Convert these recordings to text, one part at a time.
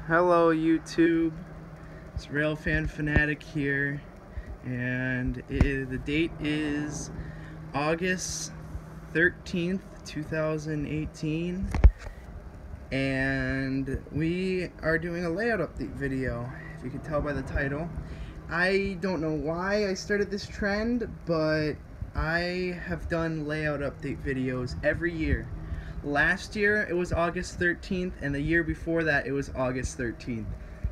Hello YouTube, it's RailFan Fanatic here, and the date is August 13th, 2018, and we are doing a layout update video, if you can tell by the title. I don't know why I started this trend, but I have done layout update videos every year. Last year it was August 13th, and the year before that it was August 13th.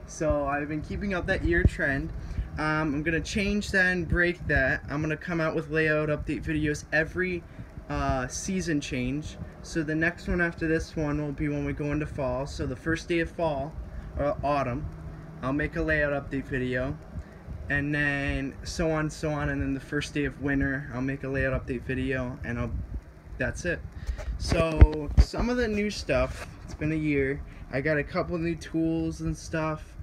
So I've been keeping up that year trend. I'm gonna change that and break that. I'm gonna come out with layout update videos every season change. So the next one after this one will be when we go into fall. So the first day of fall or autumn, I'll make a layout update video, and then so on, and then the first day of winter I'll make a layout update video, and that's it. So some of the new stuff, it's been a year, I got a couple new tools and stuff,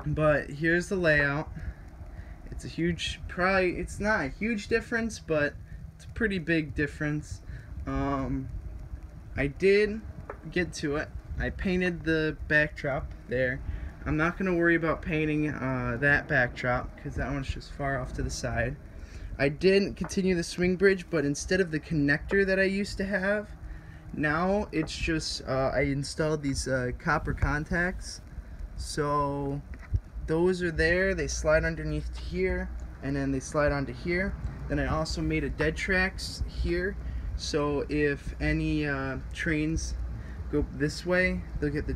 but here's the layout. It's a huge, it's not a huge difference, but it's a pretty big difference. I did get to it. I painted the backdrop there. I'm not going to worry about painting that backdrop because that one's just far off to the side. I did continue the swing bridge, but instead of the connector that I used to have, now it's just I installed these copper contacts. So those are there, they slide underneath here, and then they slide onto here. Then I also made a dead tracks here, so if any trains go this way, they'll get the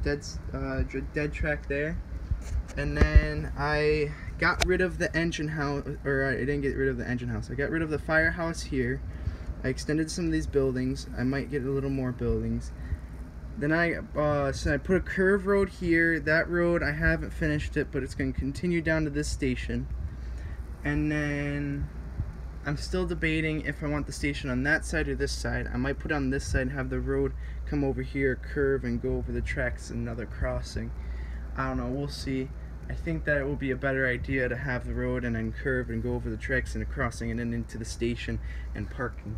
dead track there. And then I got rid of the engine house, or I didn't get rid of the engine house. I got rid of the firehouse here. I extended some of these buildings. I might get a little more buildings. Then so I put a curve road here. That road, I haven't finished it, but it's going to continue down to this station. And then I'm still debating if I want the station on that side or this side. I might put it on this side and have the road come over here, curve, and go over the tracks, another crossing. I don't know, we'll see. I think that it will be a better idea to have the road and then curve and go over the tracks and a crossing and then into the station and parking.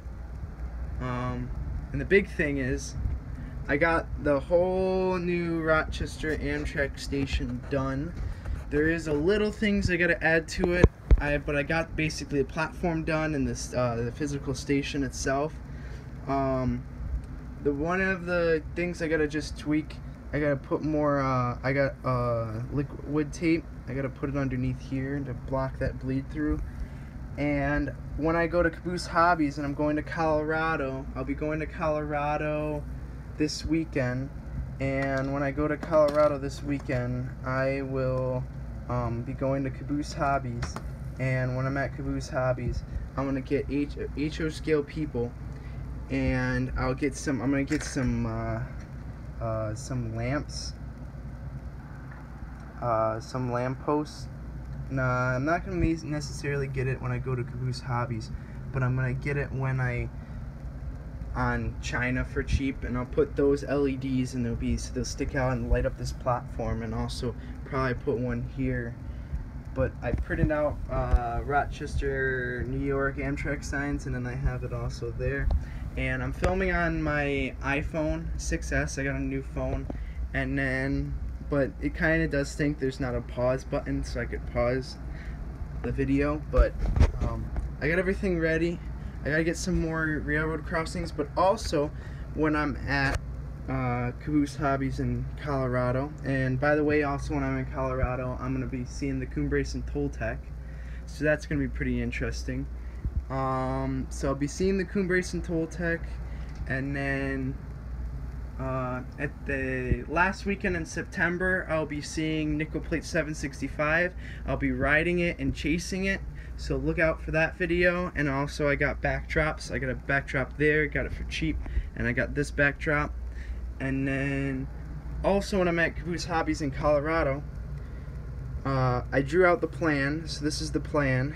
And the big thing is, I got the whole new Rochester Amtrak station done. There is a little things I gotta add to it, but I got basically a platform done and this the physical station itself. One of the things I gotta just tweak, I gotta put more, I got liquid tape. I gotta put it underneath here to block that bleed through. And when I go to Caboose Hobbies and I'm going to Colorado, I'll be going to Colorado this weekend. And when I go to Colorado this weekend, I will be going to Caboose Hobbies. And when I'm at Caboose Hobbies, I'm gonna get HO scale people, and I'm gonna get some lamps, some lamp posts. Nah, I'm not gonna necessarily get it when I go to Caboose Hobbies, but I'm gonna get it when on China for cheap, and I'll put those LEDs, and they'll stick out and light up this platform, and also probably put one here. But I printed out Rochester, New York Amtrak signs, and then I have it also there. And I'm filming on my iPhone 6S. I got a new phone, and then, but it kind of does stink there's not a pause button, so I could pause the video. But I got everything ready. I gotta get some more railroad crossings, but also when I'm at Caboose Hobbies in Colorado, and by the way, also when I'm in Colorado, I'm gonna be seeing the Cumbres and Toltec, so that's gonna be pretty interesting. So I'll be seeing the Cumbres and Toltec, and then at the last weekend in September, I'll be seeing Nickel Plate 765. I'll be riding it and chasing it, so look out for that video. And also I got backdrops. I got a backdrop there, got it for cheap, and I got this backdrop. And then also when I'm at Caboose Hobbies in Colorado, I drew out the plan, so this is the plan.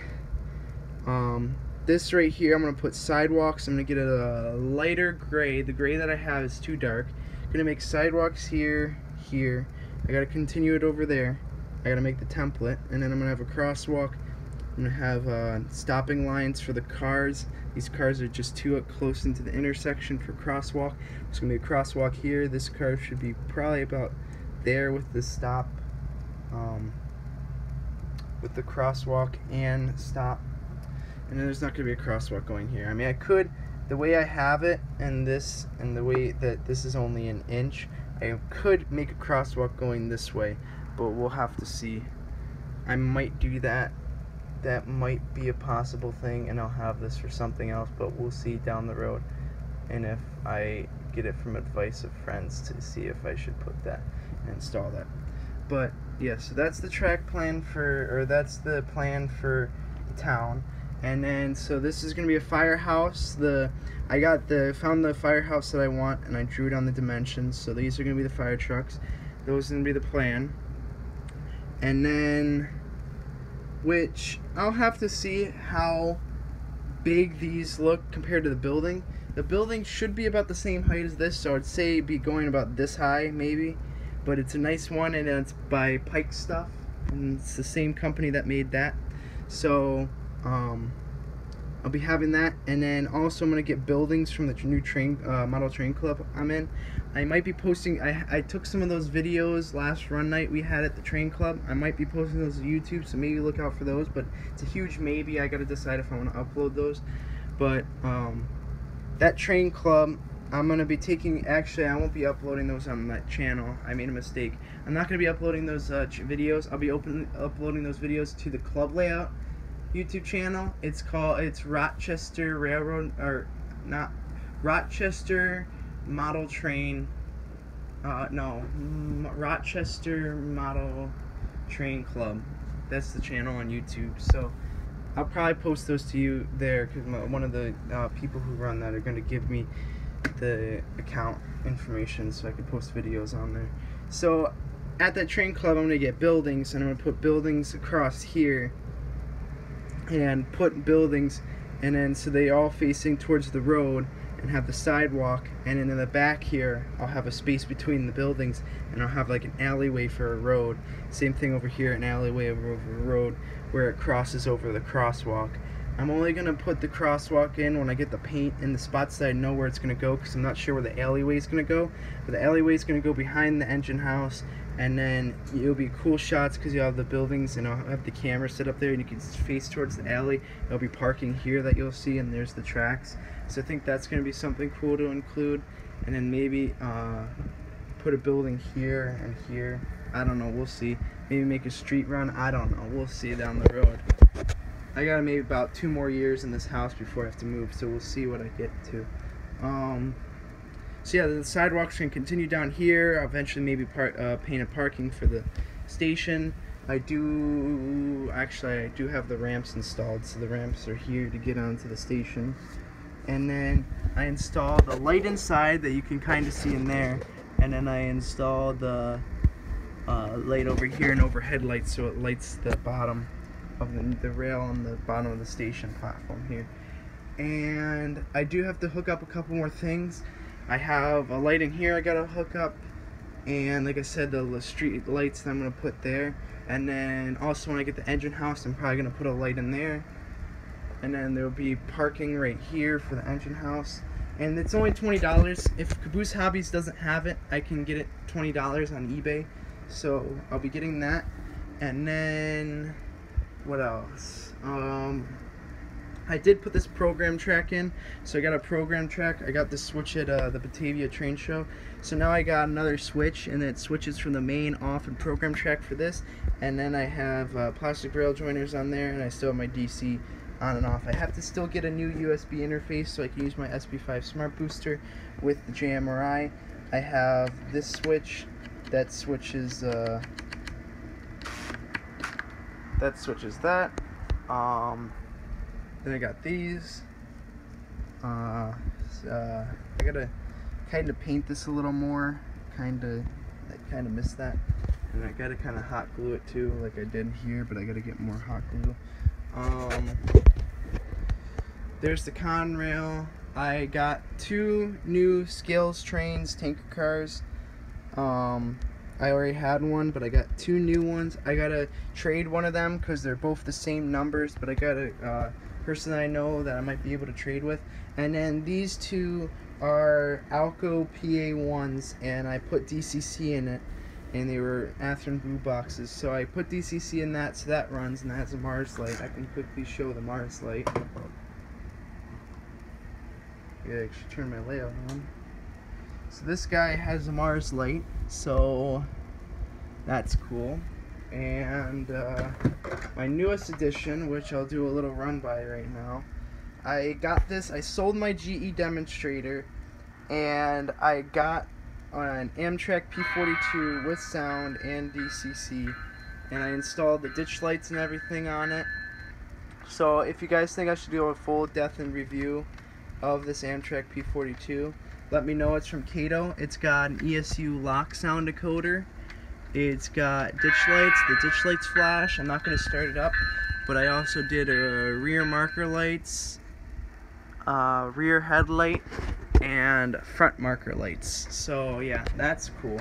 This right here, I'm going to put sidewalks. I'm going to get a lighter gray. The gray that I have is too dark. I'm going to make sidewalks here, here. I got to continue it over there. I got to make the template. And then I'm going to have a crosswalk. I'm going to have stopping lines for the cars. These cars are just too close into the intersection for crosswalk. There's going to be a crosswalk here. This car should be probably about there with the stop, with the crosswalk and stop, and then there's not going to be a crosswalk going here. I mean, I could, the way I have it and the way that this is only an inch, I could make a crosswalk going this way, but we'll have to see. I might do that. That might be a possible thing, and I'll have this for something else, but we'll see down the road. And if I get it from advice of friends to see if I should put that and install that. But yeah, so that's the track plan that's the plan for the town. And then so this is gonna be a firehouse. I found the firehouse that I want, and I drew it on the dimensions. So these are gonna be the fire trucks. Those are gonna be the plan. And then, which I'll have to see how big these look compared to the building. The building should be about the same height as this, so I'd say it'd be going about this high maybe. But it's a nice one, and it's by Pike Stuff, and it's the same company that made that. So I'll be having that, and then also I'm gonna get buildings from the new model train club I'm in. I might be posting. I took some of those videos last run night we had at the train club. I might be posting those to YouTube, so maybe look out for those. But it's a huge maybe. I gotta decide if I want to upload those. But that train club, I'm gonna be taking. Actually, I won't be uploading those on that channel. I made a mistake. I'm not gonna be uploading those videos. I'll be uploading those videos to the Club Layout YouTube channel. It's Rochester Railroad, or not Rochester Model Train. Rochester Model Train Club. That's the channel on YouTube. So I'll probably post those to you there, because one of the people who run that are going to give me the account information so I can post videos on there. So at that train club, I'm going to get buildings, and I'm going to put buildings across here, and put buildings, and then so they all facing towards the road, and have the sidewalk, and then in the back here I'll have a space between the buildings, and I'll have like an alleyway for a road. Same thing over here, an alleyway over a road where it crosses over the crosswalk. I'm only gonna put the crosswalk in when I get the paint in the spots that I know where it's gonna go, because I'm not sure where the alleyway is gonna go. But the alleyway is gonna go behind the engine house, and then it'll be cool shots because you have the buildings, and I'll have the camera set up there, and you can face towards the alley. There'll be parking here that you'll see, and there's the tracks. So I think that's gonna be something cool to include, and then maybe put a building here and here. I don't know. We'll see. Maybe make a street run. I don't know. We'll see down the road. I got maybe about 2 more years in this house before I have to move, so we'll see what I get to. So yeah, the sidewalks can continue down here. I'll eventually maybe paint parking for the station. I do have the ramps installed, so the ramps are here to get onto the station. And then I installed a light inside that you can kind of see in there, and then I installed the light over here, and overhead lights, so it lights the bottom of the rail on the bottom of the station platform here. And I do have to hook up a couple more things. I have a light in here I gotta hook up, and like I said, the street lights that I'm gonna put there. And then also when I get the engine house, I'm probably gonna put a light in there. And then there'll be parking right here for the engine house. And it's only $20. If Caboose Hobbies doesn't have it, I can get it $20 on eBay. So I'll be getting that. And then what else? I did put this program track in, so I got a program track. I got this switch at the Batavia train show, so now I got another switch, and it switches from the main off and program track for this. And then I have plastic rail joiners on there, and I still have my DC on and off. I have to still get a new USB interface so I can use my SP5 Smart Booster with the JMRI. I have this switch that switches that. Then I got these. I gotta kind of paint this a little more. I kind of missed that. And I gotta kind of hot glue it too, like I did here, but I gotta get more hot glue. There's the Conrail. I got 2 new Scales trains, tanker cars. I already had one, but I got 2 new ones. I gotta trade one of them because they're both the same numbers, but I got a person that I know that I might be able to trade with. And then these 2 are Alco PA1s, and I put DCC in it. and they were Athearn blue boxes. So I put DCC in that, so that runs, and that has a Mars light. I can quickly show the Mars light. Yeah, I should turn my layout on. So this guy has a Mars light, so that's cool. And my newest addition, which I'll do a little run by right now. I got this, I sold my GE demonstrator, and I got an Amtrak P42 with sound and DCC, and I installed the ditch lights and everything on it. So if you guys think I should do a full depth and review of this Amtrak P42, let me know. It's from Kato. It's got an ESU lock sound decoder. It's got ditch lights. The ditch lights flash. I'm not going to start it up, but I also did rear marker lights, rear headlight, and front marker lights. So yeah, that's cool.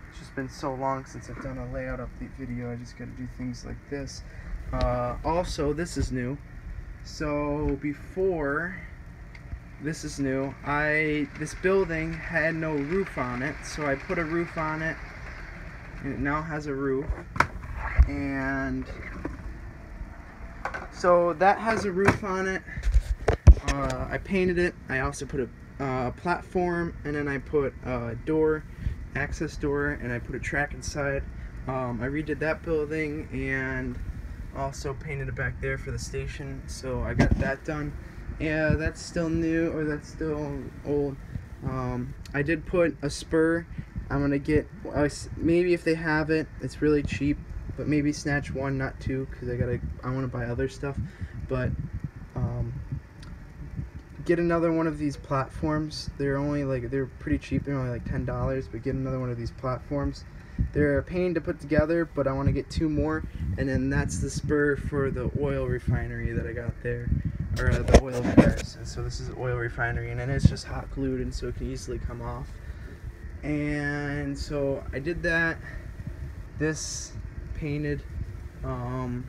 It's just been so long since I've done a layout update video. I just got to do things like this. Also, this is new. So before, this is new. This building had no roof on it, so I put a roof on it, and it now has a roof. And so that has a roof on it. I painted it. I also put a platform, and then I put a door, access door, and I put a track inside. I redid that building and also painted it back there for the station, so I got that done. Yeah, that's still new, or that's still old. I did put a spur. I'm gonna get, maybe if they have it, it's really cheap, but maybe snatch one, not two, because I want to buy other stuff. But get another one of these platforms. They're pretty cheap. They're only like $10, but get another one of these platforms. They're a pain to put together, but I want to get two more, and then that's the spur for the oil refinery that I got there, or the oil cars. And so this is the oil refinery, and then it's just hot glued, and so it can easily come off. And so I did that. This painted. I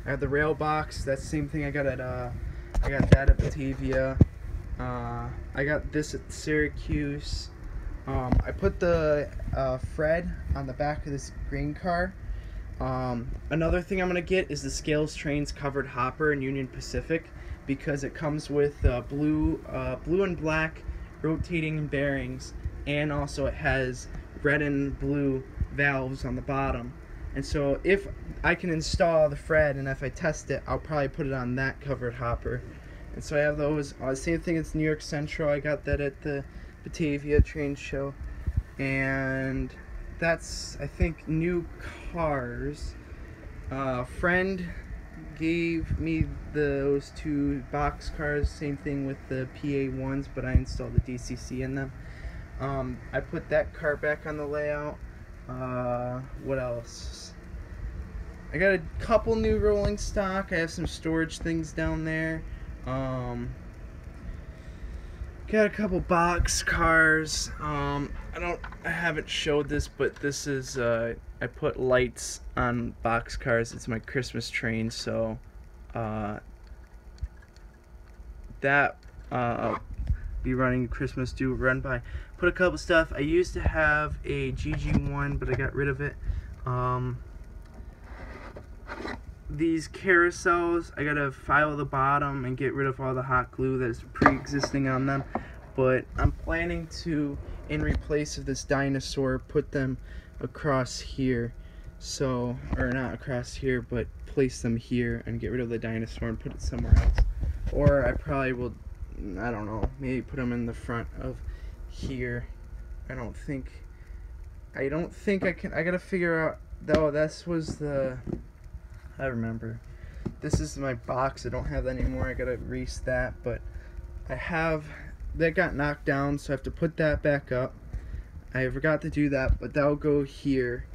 have the rail box. That's the same thing I got at that at Batavia. I got this at Syracuse. I put the Fred on the back of this grain car. Another thing I'm going to get is the Scales Trains covered hopper in Union Pacific, because it comes with blue and black rotating bearings, and also it has red and blue valves on the bottom. And so if I can install the Fred, and if I test it, I'll probably put it on that covered hopper. And so I have those. Same thing as New York Central. I got that at the Batavia train show. And that's, I think, new cars. Friend gave me those two box cars. Same thing with the PA ones, but I installed the DCC in them. I put that car back on the layout. What else? I got a couple new rolling stock. I have some storage things down there. Got a couple box cars. I haven't showed this, but this is I put lights on box cars. It's my Christmas train, so that be running Christmas do run by. Put a couple stuff. I used to have a GG1, but I got rid of it. These carousels, I gotta file the bottom and get rid of all the hot glue that's pre-existing on them. But I'm planning to, in replace of this dinosaur, put them across here. So, or not across here, but place them here and get rid of the dinosaur and put it somewhere else. Or I probably will, I don't know, maybe put them in the front of here. I don't think I can. I gotta figure out, though. This was the, I remember, this is my box. I don't have that anymore. I gotta reese that, but I have, that got knocked down, so I have to put that back up. I forgot to do that, but that'll go here,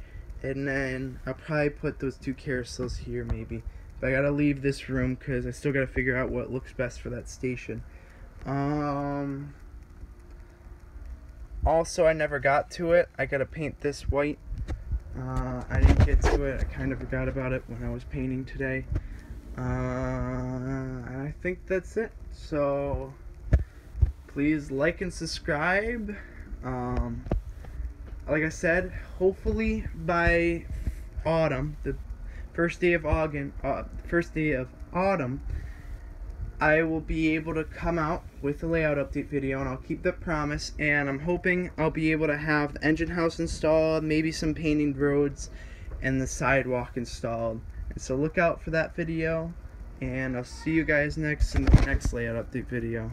and then I'll probably put those two carousels here maybe. But I gotta leave this room because I still gotta figure out what looks best for that station. Also, I never got to it. I gotta paint this white. I didn't get to it. I kind of forgot about it when I was painting today. And I think that's it. So please like and subscribe. Like I said, hopefully by autumn, the first day of autumn, I will be able to come out with a layout update video, and I'll keep that promise. And I'm hoping I'll be able to have the engine house installed, maybe some painting roads, and the sidewalk installed. And so look out for that video, and I'll see you guys in the next layout update video.